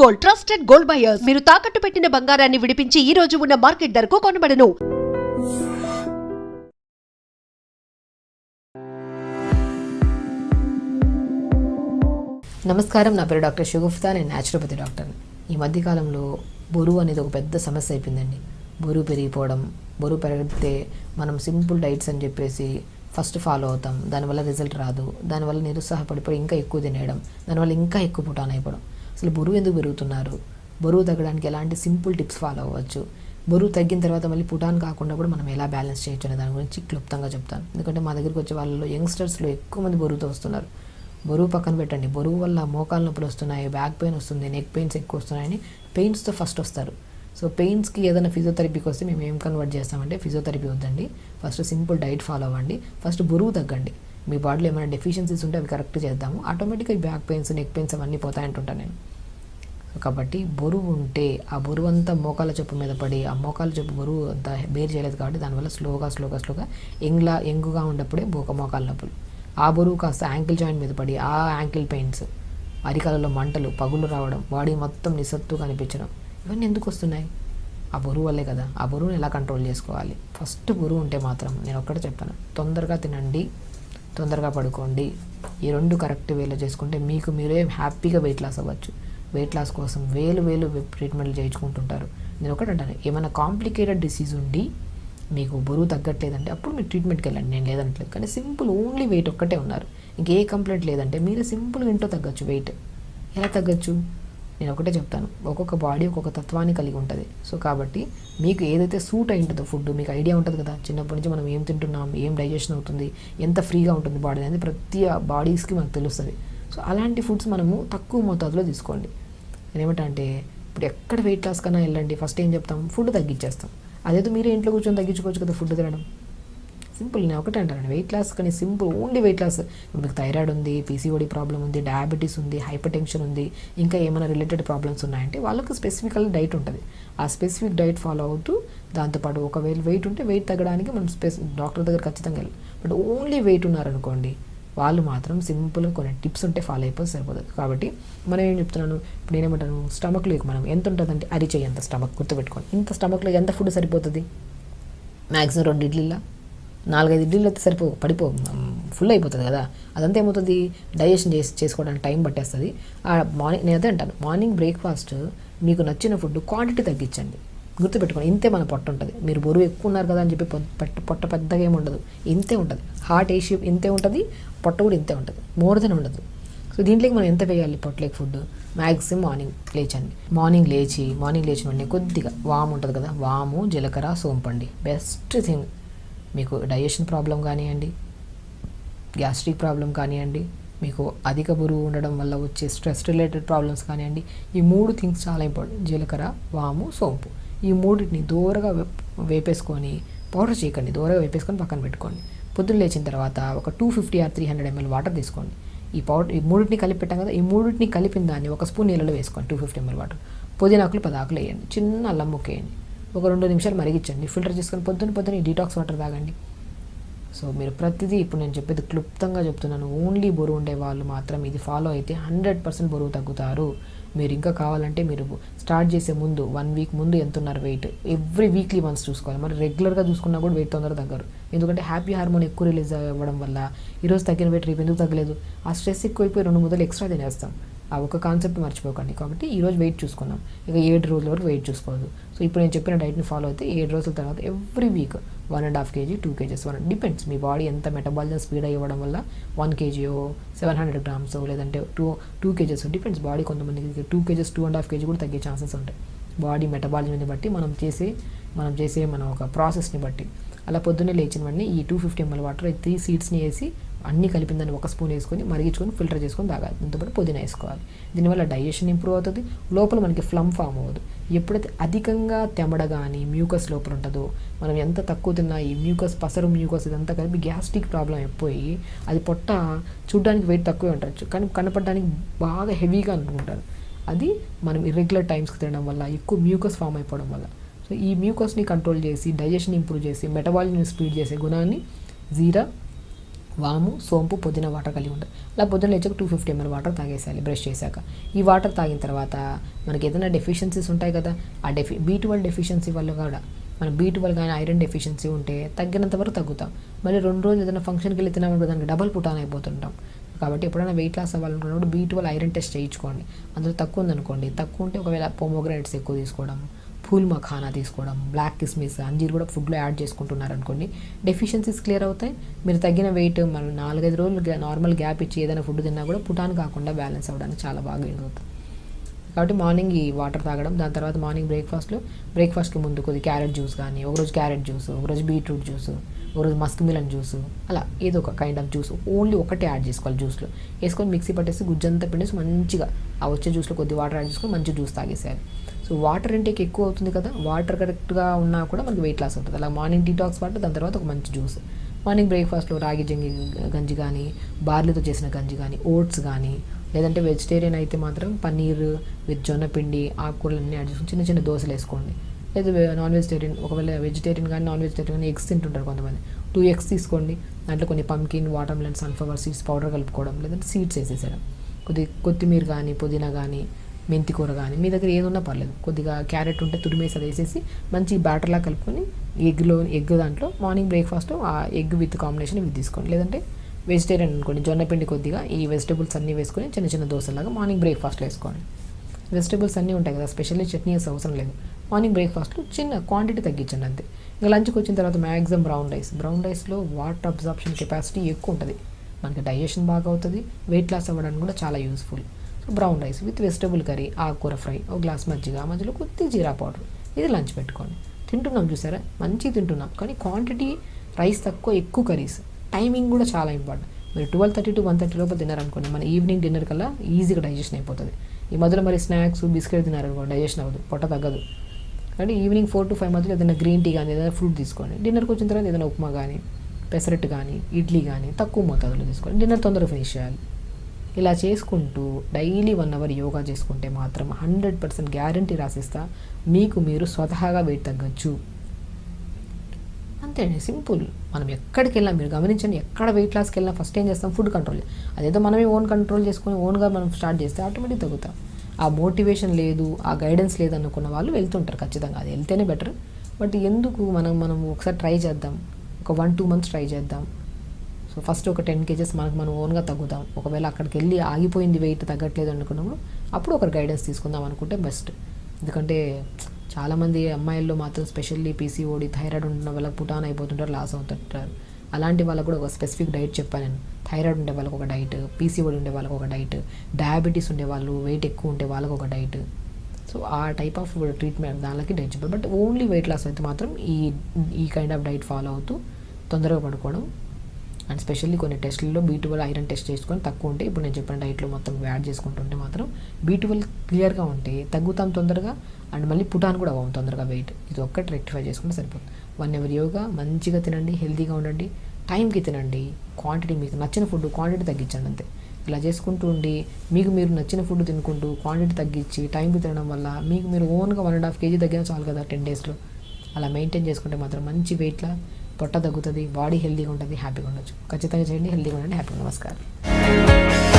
Gold trusted gold buyers మీరు తాకట్టు పెట్టిన బంగారాన్ని విడిపించి ఈ రోజు ఉన్న మార్కెట్ ధరకు కొనబడను. నమస్కారం, నా పేరు డాక్టర్ షగుఫ్తా. నేను న్యాచురోపతి డాక్టర్ని. ఈ మధ్యకాలంలో బరువు అనేది ఒక పెద్ద సమస్య అయిపోయిందండి. బరువు పెరిగిపోవడం, బరువు పెరిగితే మనం సింపుల్ డైట్స్ అని చెప్పేసి ఫస్ట్ ఫాలో అవుతాం, దానివల్ల రిజల్ట్ రాదు, దానివల్ల నిరుత్సాహపడిపోయి ఇంకా ఎక్కువ తినేయడం, దానివల్ల ఇంకా ఎక్కువ పుటాన్ అయిపోవడం. అసలు బరువు ఎందుకు పెరుగుతున్నారు, బరువు తగ్గడానికి ఎలాంటి సింపుల్ టిప్స్ ఫాలో అవ్వచ్చు, బరువు తగ్గిన తర్వాత మళ్ళీ పుటాన్ కాకుండా కూడా మనం ఎలా బ్యాలెన్స్ చేయొచ్చు అనే దాని గురించి క్లుప్తంగా చెప్తాను. ఎందుకంటే మా దగ్గరికి వచ్చే వాళ్ళలో యంగ్స్టర్స్లో ఎక్కువ మంది బరువుతో వస్తున్నారు. బరువు పక్కన పెట్టండి, బరువు వల్ల మోకాలు నొప్పులు వస్తున్నాయి, బ్యాక్ పెయిన్ వస్తుంది, నెక్ పెయిన్స్ ఎక్కువ వస్తున్నాయని పెయిన్స్తో ఫస్ట్ వస్తారు. సో పెయిన్స్కి ఏదైనా ఫిజియోథెరపీకి వస్తే మేము ఏం కన్వర్ట్ చేస్తామంటే, ఫిజియోథెరపీ వద్దండి, ఫస్ట్ సింపుల్ డైట్ ఫాలో అవ్వండి, ఫస్ట్ బరువు తగ్గండి. మీ బాడీలో ఏమైనా డెఫిషియన్సీస్ ఉంటే అవి కరెక్ట్ చేద్దాము, ఆటోమేటిక్గా ఈ బ్యాక్ పెయిన్స్, నెక్ పెయిన్స్ అవన్నీ పోతాయంటుంటాను నేను. కాబట్టి బరువు ఉంటే ఆ బరువు అంతా మోకాల చెప్పు మీద పడి, ఆ మోకాల చెప్పు బరువు అంతా బేర్ చేయలేదు కాబట్టి దానివల్ల స్లోగా ఎంగుగా ఉన్నప్పుడే మోకాల నొప్పులు, ఆ బరువు కాస్త యాంకిల్ జాయింట్ మీద పడి ఆ యాంకిల్ పెయిన్స్, అరికాలలో మంటలు, పగులు రావడం, బాడీ మొత్తం నిస్సత్తుగా అనిపించడం, ఇవన్నీ ఎందుకు వస్తున్నాయి? ఆ బరువు వల్లే కదా. ఆ బరువుని ఎలా కంట్రోల్ చేసుకోవాలి? ఫస్ట్ బరువు ఉంటే మాత్రం నేను ఒక్కటే చెప్పాను, తొందరగా తినండి, తొందరగా పడుకోండి. ఈ రెండు కరెక్ట్ వేలో చేసుకుంటే మీకు మీరే హ్యాపీగా వెయిట్ లాస్ అవ్వచ్చు. వెయిట్ లాస్ కోసం వేలు ట్రీట్మెంట్లు చేయించుకుంటుంటారు. నేను ఒకటి అంటాను, ఏమైనా కాంప్లికేటెడ్ డిసీజ్ ఉండి మీకు బరువు తగ్గట్లేదంటే అప్పుడు మీరు ట్రీట్మెంట్కి వెళ్ళండి, నేను లేదంటలేదు. కానీ సింపుల్ ఓన్లీ వెయిట్ ఒక్కటే ఉన్నారు, ఇంకే కంప్లైంట్ లేదంటే మీరు సింపుల్గా ఇంట్లో తగ్గచ్చు. వెయిట్ ఎలా తగ్గచ్చు? నేను ఒకటే చెప్తాను, ఒక్కొక్క బాడీ ఒక్కొక్క తత్వాన్ని కలిగి ఉంటుంది. సో కాబట్టి మీకు ఏదైతే సూట్ అయి ఉంటుందో ఫుడ్ మీకు ఐడియా ఉంటుంది కదా, చిన్నప్పటి నుంచి మనం ఏం తింటున్నాం, ఏం డైజెషన్ అవుతుంది, ఎంత ఫ్రీగా ఉంటుంది బాడీ అనేది ప్రతి బాడీస్కి మనకు తెలుస్తుంది. సో అలాంటి ఫుడ్స్ మనము తక్కువ మోతాదులో తీసుకోండి. నేనేమంటే ఇప్పుడు ఎక్కడ వెయిట్ లాస్ కన్నా వెళ్ళండి, ఫస్ట్ ఏం చెప్తాం, ఫుడ్ తగ్గించేస్తాం. అదేదో మీరే ఇంట్లో కూర్చొని తగ్గించుకోవచ్చు కదా ఫుడ్ తినడం. సింపుల్, నేను ఒకటే అంటాను, వెయిట్ లాస్ కానీ సింపుల్ ఓన్లీ వెయిట్ లాస్. ఇప్పుడు మీకు థైరాయిడ్ ఉంది, పీసీఓడి ప్రాబ్లం ఉంది, డయాబెటీస్ ఉంది, హైపర్ టెన్షన్ ఉంది, ఇంకా ఏమైనా రిలేటెడ్ ప్రాబ్లమ్స్ ఉన్నాయంటే వాళ్ళకు స్పెసిఫికల్ డైట్ ఉంటుంది. ఆ స్పెసిఫిక్ డైట్ ఫాలో అవుతూ దాంతోపాటు ఒకవేళ వెయిట్ ఉంటే వెయిట్ తగ్గడానికి మనం డాక్టర్ దగ్గర ఖచ్చితంగా వెళ్ళాలి. బట్ ఓన్లీ వెయిట్ ఉన్నారనుకోండి, వాళ్ళు మాత్రం సింపుల్గా కొన్ని టిప్స్ ఉంటే ఫాలో అయిపోతే సరిపోతుంది. కాబట్టి మనం ఏం చెప్తున్నాను, ఇప్పుడు నేనేమంటాను, స్టమక్లో మనం ఎంత ఉంటుందంటే అరిచేయి ఎంత స్టమక్ గుర్తుపెట్టుకోండి. ఇంత స్టమక్లో ఎంత ఫుడ్ సరిపోతుంది? మ్యాక్సిమం 2 ఇడ్లీలా 4-5 ఇడ్లీలు అయితే ఫుల్ అయిపోతుంది కదా. అదంతా ఏమవుతుంది, డైజెషన్ చేసుకోవడానికి టైం పట్టేస్తుంది. మార్నింగ్ నేను అదే అంటాను, మార్నింగ్ బ్రేక్ఫాస్ట్ మీకు నచ్చిన ఫుడ్ క్వాంటిటీ తగ్గించండి. గుర్తుపెట్టుకోండి, ఇంతే మన పొట్ట ఉంటుంది. మీరు బరువు ఎక్కువ ఉన్నారు కదా అని చెప్పి పొట్ట పెద్దగా ఏమి ఉండదు, ఇంతే ఉంటుంది. హార్ట్ ఏషియో ఇంతే ఉంటుంది, పొట్ట కూడా ఇంతే ఉంటుంది, మోర్ దెన్ ఉండదు. సో దీంట్లోకి మనం ఎంత వేయాలి పొట్టలేక ఫుడ్? మ్యాక్సిమం మార్నింగ్ లేచిన వెంటనే కొద్దిగా వాము ఉంటుంది కదా, వాము, జీలకర్ర, సోంపండి బెస్ట్ థింగ్. మీకు డైజెషన్ ప్రాబ్లం కానివ్వండి, గ్యాస్ట్రిక్ ప్రాబ్లం కానివ్వండి, మీకు అధిక బరువు ఉండడం వల్ల వచ్చే స్ట్రెస్ రిలేటెడ్ ప్రాబ్లమ్స్ కానివ్వండి, ఈ 3 థింగ్స్ చాలా ఇంపార్టెంట్. జీలకర్ర, వాము, సోంపు, ఈ 3టిని దూరగా వేపేసుకొని, పౌడర్ చేయకండి, దూరగా వేపేసుకొని పక్కన పెట్టుకోండి. పొద్దున్న లేచిన తర్వాత ఒక 250 or 300 ml వాటర్ తీసుకోండి. ఈ 3టిని కలిపి పెట్టాం కదా, ఈ 3టిని కలిపిన దాన్ని 1 స్పూన్ నీళ్ళలో వేసుకోండి. 250 ml వాటర్, పుదీనాకులు 10 ఆకులు వేయండి, చిన్న అల్లం ముక్క వేయండి, ఒక 2 నిమిషాలు మరిగించండి, ఫిల్టర్ చేసుకొని పొద్దున్న ఈ డీటాక్స్ వాటర్ తాగండి. సో మీరు ప్రతిదీ ఇప్పుడు నేను చెప్పేది క్లుప్తంగా చెప్తున్నాను. ఓన్లీ బరువు ఉండే వాళ్ళు మాత్రం ఇది ఫాలో అయితే 100% బరువు తగ్గుతారు. మీరు ఇంకా కావాలంటే మీరు స్టార్ట్ చేసే ముందు 1 వీక్ ముందు ఎంత ఉన్నారు వెయిట్, ఎవ్రీ వీక్లీ వన్స్ చూసుకోవాలి. మరి రెగ్యులర్గా చూసుకున్నా కూడా వెయిట్ తొందరగా తగ్గరు. ఎందుకంటే హ్యాపీ హార్మోన్ ఎక్కువ రిలీజ్ అవ్వడం వల్ల ఈరోజు తగ్గిన వెయిట్ రేపు ఎందుకు తగ్గలేదు, ఆ స్ట్రెస్ ఎక్కువైపోయి 2 ముద్దలు ఎక్స్ట్రా తినేస్తాం. ఆ ఒక కాన్సెప్ట్ మర్చిపోకండి. కాబట్టి ఈరోజు వెయిట్ చూసుకున్నాం, ఇక 7 రోజుల వరకు వెయిట్ చూసుకోవద్దు. సో ఇప్పుడు నేను చెప్పిన డైట్ని ఫాలో అయితే 7 రోజుల తర్వాత every week 1.5 kg 2 kgs depends మీ బాడీ ఎంత మెటబాలిజం స్పీడ్ అవ్వడం వల్ల 1 kg 700 grams లేదంటే 2 kgs డిపెండ్స్. బాడీ కొంతమందికి 2 kgs 2.5 kg కూడా తగ్గే ఛాన్సెస్ ఉంటాయి, బాడీ మెటబాలిజంని బట్టి, మనం చేసే మన ఒక ప్రాసెస్ని బట్టి. అలా పొద్దున్నే లేచిన వెంటనే ఈ 250 ml వాటర్ 3 సీడ్స్ని వేసి అన్నీ కలిపిన దాన్ని 1 స్పూన్ వేసుకొని మరిగించుకొని ఫిల్టర్ చేసుకొని తాగాలి. దాంతోపాటు పుదీనా వేసుకోవాలి. దీనివల్ల డైజెషన్ ఇంప్రూవ్ అవుతుంది, లోపల మనకి ఫ్లమ్ ఫామ్ అవ్వదు. ఎప్పుడైతే అధికంగా తెమడ కానీ మ్యూకస్ లోపల ఉంటుందో, మనం ఎంత తక్కువ తిన్నా ఈ పసరు మ్యూకస్ ఇదంతా కలిపి గ్యాస్ట్రిక్ ప్రాబ్లం అయిపోయి అది పొట్ట చూడడానికి వెయిట్ తక్కువే ఉండొచ్చు కానీ కనపడడానికి బాగా హెవీగా అనుకుంటారు. అది మనం ఇర్రెగ్యులర్ టైమ్స్కి తినడం వల్ల, ఎక్కువ మ్యూకస్ ఫామ్ అయిపోవడం వల్ల. సో ఈ మ్యూకస్ని కంట్రోల్ చేసి, డైజెషన్ ఇంప్రూవ్ చేసి, మెటబాలిజం స్పీడ్ చేసే గుణాన్ని జీరా, వాము, సోంపు, పుదీనా వాటర్ కలిగి ఉంటుంది. అలా పొద్దున్న లేచాక 250 ml వాటర్ తాగేసేయాలి బ్రష్ చేశాక. ఈ వాటర్ తాగిన తర్వాత మనకి ఏదైనా డెఫిషియన్సీస్ ఉంటాయి కదా, ఆ B12 డెఫిషియన్సీ వల్ల కూడా మన B12 కానీ ఐరన్ డెఫిషియన్సీ ఉంటే తగ్గినంత వరకు తగ్గుతాం. మళ్ళీ 2 రోజులు ఏదైనా ఫంక్షన్కి వెళ్ళి తినామంటే దానికి డబల్ పుటాన్ అయిపోతుంటాం. కాబట్టి ఎప్పుడైనా వెయిట్ లాస్ అవ్వాలనుకున్నప్పుడు B12 ఐరన్ టెస్ట్ చేయించుకోండి. అందులో తక్కువ ఉందనుకోండి, తక్కువ ఉంటే ఒకవేళ పోమోగ్రానైట్స్ ఎక్కువ తీసుకోవడం, ఫూల్ మఖానా తీసుకోవడం, బ్లాక్ కిస్మిస్, అంజీర్ కూడా ఫుడ్లో యాడ్ చేసుకుంటున్నారు అనుకోండి, డెఫిషియన్సీస్ క్లియర్ అవుతాయి. మీరు తగ్గిన వెయిట్ మనం 4-5 రోజులు నార్మల్ గ్యాప్ ఇచ్చి ఏదైనా ఫుడ్ తిన్నా కూడా పుటాన్ కాకుండా బ్యాలెన్స్ అవ్వడానికి చాలా బాగా యూజ్ అవుతుంది. కాబట్టి మార్నింగ్ ఈ వాటర్ తాగడం, దాని తర్వాత మార్నింగ్ బ్రేక్ఫాస్ట్కి ముందు కొద్ది క్యారెట్ జ్యూస్ కానీ, ఒకరోజు క్యారెట్ జ్యూస్, ఒకరోజు బీట్రూట్ జ్యూస్, ఒకరోజు మస్క్ మిలన్ జ్యూస్, అలా ఏదో ఒక కైండ్ ఆఫ్ జ్యూస్ ఓన్లీ ఒకటే యాడ్ చేసుకోవాలి. జ్యూస్లో వేసుకొని మిక్సీ పట్టేసి గుజ్జంతా పిండేసి మంచిగా ఆ వచ్చే జ్యూస్లో కొద్ది వాటర్ యాడ్ చేసుకొని మంచి జ్యూస్ తాగేసేయాలి. సో వాటర్ ఇంటేక్ ఎక్కువ అవుతుంది కదా, వాటర్ కరెక్ట్గా ఉన్నా కూడా మనకి వెయిట్ లాస్ అవుతుంది. అలా మార్నింగ్ డీటాక్స్ వాటర్, దాని తర్వాత ఒక మంచి జ్యూస్. మార్నింగ్ బ్రేక్ఫాస్ట్లో రాగి గంజి కానీ, బార్లీతో చేసిన గంజి కానీ, ఓట్స్ కానీ, లేదంటే వెజిటేరియన్ అయితే మాత్రం పన్నీర్ విత్ జొన్న పిండి, ఆకుకూరలన్నీ యాడ్ చేసుకుని చిన్న చిన్న దోశలు వేసుకోండి. లేదా నాన్ వెజిటేరియన్, ఒకవేళ వెజిటేరియన్ కానీ నాన్ వెజిటేరియన్ కానీ ఎగ్స్ తింటుంటారు కొంతమంది, 2 eggs తీసుకోండి. దాంట్లో కొన్ని pumpkin, water melon, sunflower seeds powder కలుపుకోవడం, లేదంటే సీడ్స్ వేసేసేయడం. కొత్తిమీర కానీ, పుదీనా కానీ, మెంతి కూర కానీ, మీ దగ్గర ఏది ఉన్నా పర్లేదు. కొద్దిగా క్యారెట్ ఉంటే తురిమేసి అది వేసేసి మంచి బ్యాటర్లా కలుపుకొని ఎగ్ దాంట్లో మార్నింగ్ బ్రేక్ఫాస్ట్ ఆ ఎగ్ విత్ కాంబినేషన్ ఇవి తీసుకోండి. లేదంటే వెజిటేరియన్ అనుకోండి, జొన్నపిండి కొద్దిగా ఈ వెజిటేబుల్స్ అన్నీ వేసుకొని చిన్న చిన్న దోశలాగా మార్నింగ్ బ్రేక్ఫాస్ట్లో వేసుకోండి. వెజిటేబుల్స్ అన్నీ ఉంటాయి కదా, స్పెషల్లీ చట్నీ వేసే అవసరం లేదు. మార్నింగ్ బ్రేక్ఫాస్ట్లో చిన్న క్వాంటిటీ తగ్గించండి అంతే. ఇంకా లంచ్కి వచ్చిన తర్వాత మ్యాక్సిమం బ్రౌన్ రైస్లో వాటర్ అబ్జార్ప్షన్ కెపాసిటీ ఎక్కువ ఉంటుంది, మనకి డైజెషన్ బాగా అవుతుంది, వెయిట్ లాస్ అవ్వడానికి కూడా చాలా useful. So brown rice with vegetable curry, ఆకుకూర ఫ్రై, ఒక గ్లాస్ మజ్జిగ, మధ్యలో కొద్ది జీరా పౌడర్, ఇది లంచ్ పెట్టుకోండి. తింటున్నాం చూసారా, మంచిగా తింటున్నాం, కానీ క్వాంటిటీ రైస్ తక్కువ, ఎక్కువ కర్రీస్. టైమింగ్ కూడా చాలా ఇంపార్టెంట్. మీరు 12:30 to 1:30 లోపల తిన్నారనుకోండి, మన ఈవినింగ్ డిన్నర్ కల్లా ఈజీగా డైజెషన్ అయిపోతుంది. ఈ మధ్యలో మరి స్నాక్స్, బిస్కెట్ తిన్నారనుకోండి, డైజెషన్ అవ్వదు, పొట్ట తగ్గదు. కాబట్టి ఈవినింగ్ 4 to 5 మధ్యలో ఏదైనా గ్రీన్ టీ కానీ, ఏదైనా ఫ్రూట్ తీసుకోండి. డిన్నర్కి వచ్చిన తర్వాత ఏదైనా ఉప్మా కానీ, పెసరట్టు కానీ, ఇడ్లీ కానీ తక్కువ మోతాదులో తీసుకోండి. డిన్నర్ తొందరగా ఫినిష్ చేయాలి. ఇలా చేసుకుంటూ డైలీ 1 hour యోగా చేసుకుంటే మాత్రం 100% గ్యారంటీ రాసిస్తా, మీకు మీరు స్వతహాగా వెయిట్ తగ్గచ్చు. అంతే అండి, సింపుల్. మనం ఎక్కడికి వెళ్ళినా మీరు గమనించండి, ఎక్కడ వెయిట్ లాస్కి వెళ్ళినా ఫస్ట్ ఏం చేస్తాం, ఫుడ్ కంట్రోల్. అదేదో మనమే ఓన్ కంట్రోల్ చేసుకొని ఓన్గా మనం స్టార్ట్ చేస్తే ఆటోమేటిక్ తగ్గుతాం. ఆ మోటివేషన్ లేదు, ఆ గైడెన్స్ లేదు అనుకున్న వాళ్ళు వెళ్తుంటారు ఖచ్చితంగా, అది వెళ్తేనే బెటర్. బట్ ఎందుకు మనం ఒకసారి ట్రై చేద్దాం, ఒక 1-2 months ట్రై చేద్దాం. సో ఫస్ట్ ఒక 10 kgs మనం ఓన్గా తగ్గుతాం. ఒకవేళ అక్కడికి వెళ్ళి ఆగిపోయింది, వెయిట్ తగ్గట్లేదు అనుకున్నప్పుడు అప్పుడు ఒకరు గైడెన్స్ తీసుకుందాం అనుకుంటే బెస్ట్. ఎందుకంటే చాలామంది అమ్మాయిల్లో మాత్రం స్పెషల్లీ PCOD, థైరాయిడ్ ఉన్న వాళ్ళకి పుటాన్ అయిపోతుంటారు, లాస్ అవుతుంటారు. అలాంటి వాళ్ళకు కూడా ఒక స్పెసిఫిక్ డైట్ చెప్పాను నేను. థైరాయిడ్ ఉండే వాళ్ళకి ఒక డైట్, PCOD ఉండే వాళ్ళకి ఒక డైట్, డయాబెటీస్ ఉండే వాళ్ళు, వెయిట్ ఎక్కువ ఉంటే వాళ్ళకి ఒక డైట్. సో ఆ టైప్ ఆఫ్ ట్రీట్మెంట్ దానికి డైట్ చెప్పారు. బట్ ఓన్లీ వెయిట్ లాస్ అయితే మాత్రం ఈ కైండ్ ఆఫ్ డైట్ ఫాలో అవుతూ తొందరగా పడుకోవడం. అండ్ స్పెషల్లీ కొన్ని టెస్టుల్లో B12 ఐరన్ టెస్ట్ చేసుకొని తక్కువ ఉంటే, ఇప్పుడు నేను చెప్పిన డైట్లో మొత్తం యాడ్ చేసుకుంటుంటే మాత్రం B12 క్లియర్గా ఉంటే తగ్గుతాం తొందరగా, అండ్ మళ్ళీ పుటాన్ కూడా అవ్వం తొందరగా వెయిట్. ఇది ఒక్కటి రెక్టిఫై చేసుకుంటే సరిపోతుంది. 1 hour యోగా, మంచిగా తినండి, హెల్తీగా ఉండండి, టైంకి తినండి, క్వాంటిటీ మీకు నచ్చిన ఫుడ్ క్వాంటిటీ తగ్గించండి అంతే. ఇలా చేసుకుంటూ ఉండి మీకు మీరు నచ్చిన ఫుడ్ తినుకుంటూ క్వాంటిటీ తగ్గించి టైంకి తినడం వల్ల మీకు మీరు ఓన్గా 1.5 kg తగ్గినా చాలు కదా 10 daysలో. అలా మెయింటైన్ చేసుకుంటే మాత్రం మంచి వెయిట్లా పొట్ట తగ్గుతుంది, బాడీ హెల్తీగా ఉంటుంది, హ్యాపీగా ఉండొచ్చు. ఖచ్చితంగా చేయండి, హెల్తీగా ఉండండి, హ్యాపీగా. నమస్కారం.